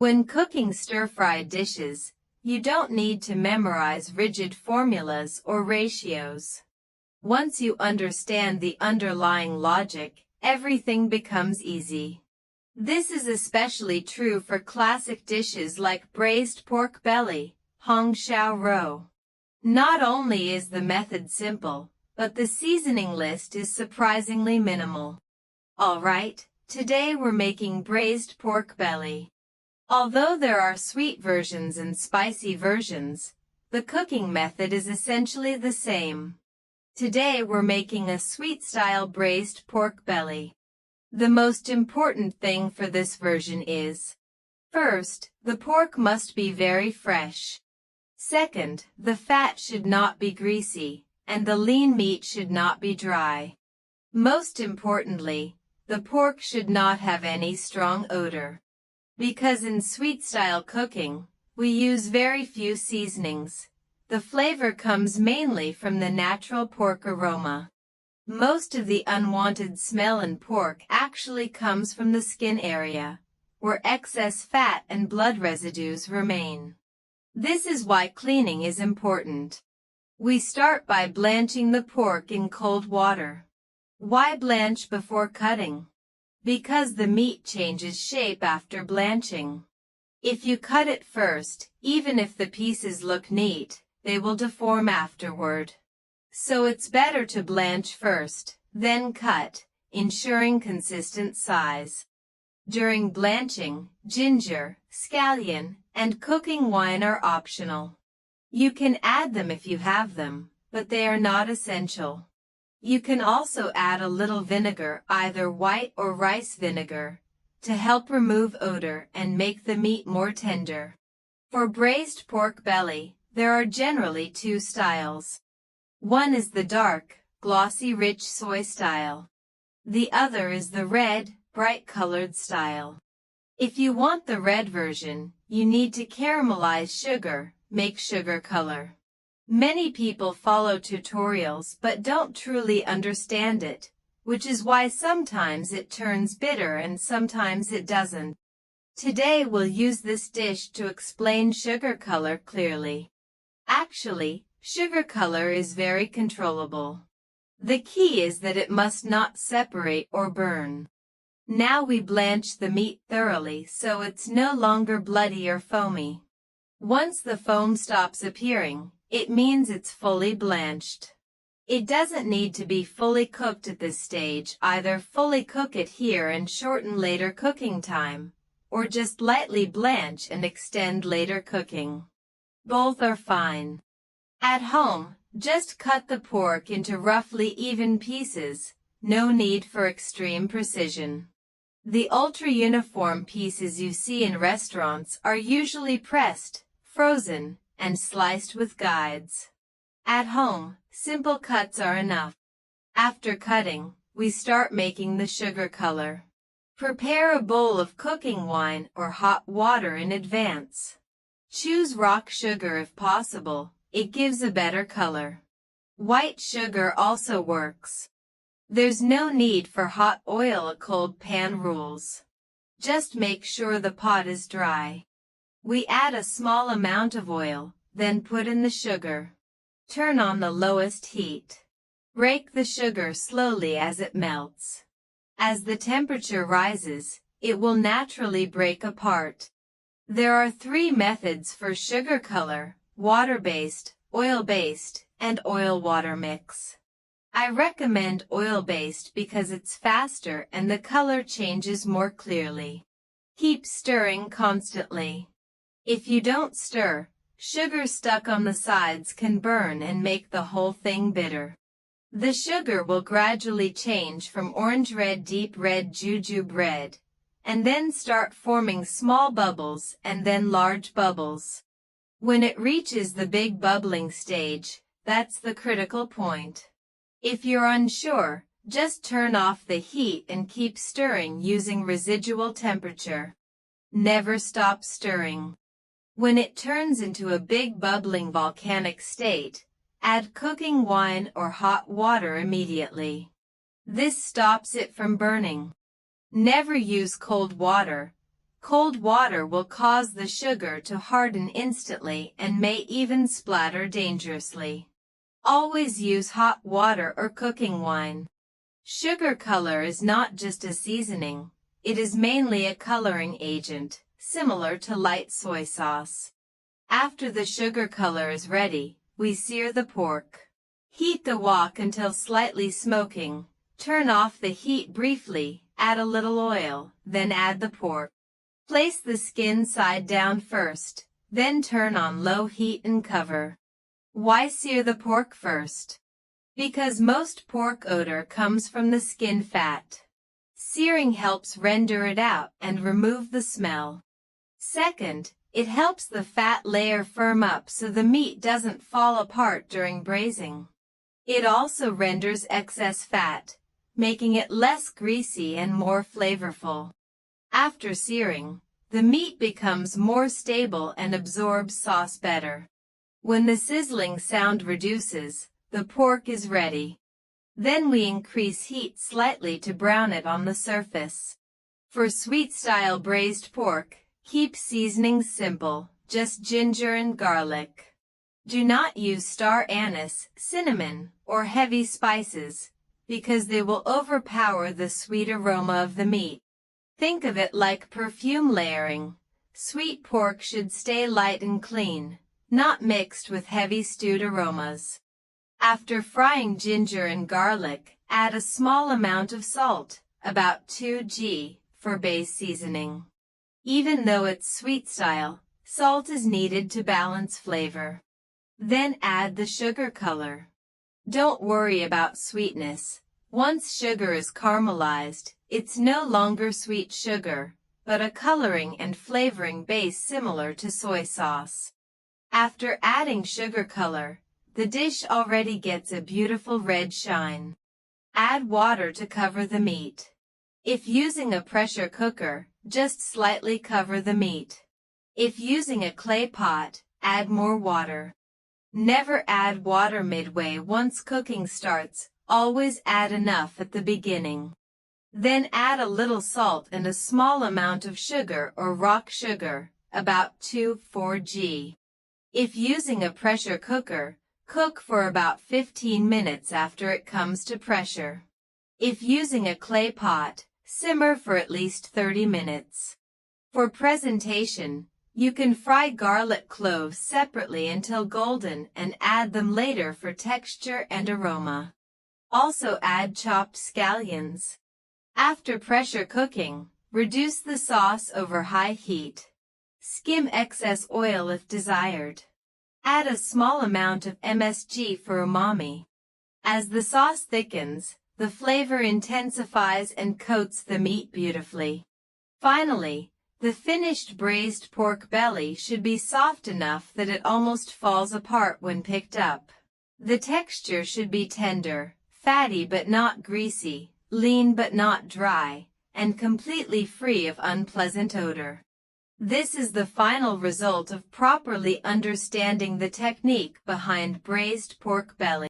When cooking stir-fry dishes, you don't need to memorize rigid formulas or ratios. Once you understand the underlying logic, everything becomes easy. This is especially true for classic dishes like braised pork belly, hong shao rou. Not only is the method simple, but the seasoning list is surprisingly minimal. Alright, today we're making braised pork belly. Although there are sweet versions and spicy versions, the cooking method is essentially the same. Today we're making a sweet-style braised pork belly. The most important thing for this version is: first, the pork must be very fresh. Second, the fat should not be greasy, and the lean meat should not be dry. Most importantly, the pork should not have any strong odor. Because in sweet-style cooking, we use very few seasonings, the flavor comes mainly from the natural pork aroma. Most of the unwanted smell in pork actually comes from the skin area, where excess fat and blood residues remain. This is why cleaning is important. We start by blanching the pork in cold water. Why blanch before cutting? Because the meat changes shape after blanching. If you cut it first, even if the pieces look neat, they will deform afterward. So it's better to blanch first, then cut, ensuring consistent size. During blanching, ginger, scallion, and cooking wine are optional. You can add them if you have them, but they are not essential. You can also add a little vinegar, either white or rice vinegar, to help remove odor and make the meat more tender. For braised pork belly, there are generally two styles. One is the dark, glossy rich soy style. The other is the red, bright-colored style. If you want the red version, you need to caramelize sugar, make sugar color. Many people follow tutorials but don't truly understand it, which is why sometimes it turns bitter and sometimes it doesn't. Today we'll use this dish to explain sugar color clearly. Actually, sugar color is very controllable. The key is that it must not separate or burn. Now we blanch the meat thoroughly so it's no longer bloody or foamy. Once the foam stops appearing, it means it's fully blanched. It doesn't need to be fully cooked at this stage. Either fully cook it here and shorten later cooking time, or just lightly blanch and extend later cooking. Both are fine. At home, just cut the pork into roughly even pieces, no need for extreme precision. The ultra-uniform pieces you see in restaurants are usually pressed, frozen, and sliced with guides. At home, simple cuts are enough. After cutting, we start making the sugar color. Prepare a bowl of cooking wine or hot water in advance. Choose rock sugar if possible, it gives a better color. White sugar also works. There's no need for hot oil. A cold pan rules. Just make sure the pot is dry. We add a small amount of oil, then put in the sugar. Turn on the lowest heat. Break the sugar slowly as it melts. As the temperature rises, it will naturally break apart. There are three methods for sugar color: water-based, oil-based, and oil-water mix. I recommend oil-based because it's faster and the color changes more clearly. Keep stirring constantly. If you don't stir, sugar stuck on the sides can burn and make the whole thing bitter. The sugar will gradually change from orange red, deep red, jujube red, and then start forming small bubbles and then large bubbles. When it reaches the big bubbling stage, that's the critical point. If you're unsure, just turn off the heat and keep stirring using residual temperature. Never stop stirring. When it turns into a big bubbling volcanic state, add cooking wine or hot water immediately. This stops it from burning. Never use cold water, Cold water will cause the sugar to harden instantly and may even splatter dangerously. Always use hot water or cooking wine. Sugar color is not just a seasoning, it is mainly a coloring agent, similar to light soy sauce. After the sugar color is ready, we sear the pork. Heat the wok until slightly smoking. Turn off the heat briefly, add a little oil, then add the pork. Place the skin side down first, then turn on low heat and cover. Why sear the pork first? Because most pork odor comes from the skin fat. Searing helps render it out and remove the smell. Second, it helps the fat layer firm up so the meat doesn't fall apart during braising. It also renders excess fat, making it less greasy and more flavorful. After searing, the meat becomes more stable and absorbs sauce better. When the sizzling sound reduces, the pork is ready. Then we increase heat slightly to brown it on the surface. For sweet-style braised pork, keep seasonings simple, just ginger and garlic. Do not use star anise, cinnamon, or heavy spices, because they will overpower the sweet aroma of the meat. Think of it like perfume layering. Sweet pork should stay light and clean, not mixed with heavy stewed aromas. After frying ginger and garlic, add a small amount of salt, about 2 g, for base seasoning. Even though it's sweet style, salt is needed to balance flavor. Then add the sugar color. Don't worry about sweetness. Once sugar is caramelized, it's no longer sweet sugar, but a coloring and flavoring base similar to soy sauce. After adding sugar color, the dish already gets a beautiful red shine. Add water to cover the meat. If using a pressure cooker, just slightly cover the meat. If using a clay pot, add more water. Never add water midway once cooking starts, always add enough at the beginning. Then add a little salt and a small amount of sugar or rock sugar, about 2–4 g. If using a pressure cooker, cook for about 15 minutes after it comes to pressure. If using a clay pot, simmer for at least 30 minutes. For presentation, you can fry garlic cloves separately until golden and add them later for texture and aroma. Also add chopped scallions. After pressure cooking, reduce the sauce over high heat. Skim excess oil if desired. Add a small amount of MSG for umami. As the sauce thickens, the flavor intensifies and coats the meat beautifully. Finally, the finished braised pork belly should be soft enough that it almost falls apart when picked up. The texture should be tender, fatty but not greasy, lean but not dry, and completely free of unpleasant odor. This is the final result of properly understanding the technique behind braised pork belly.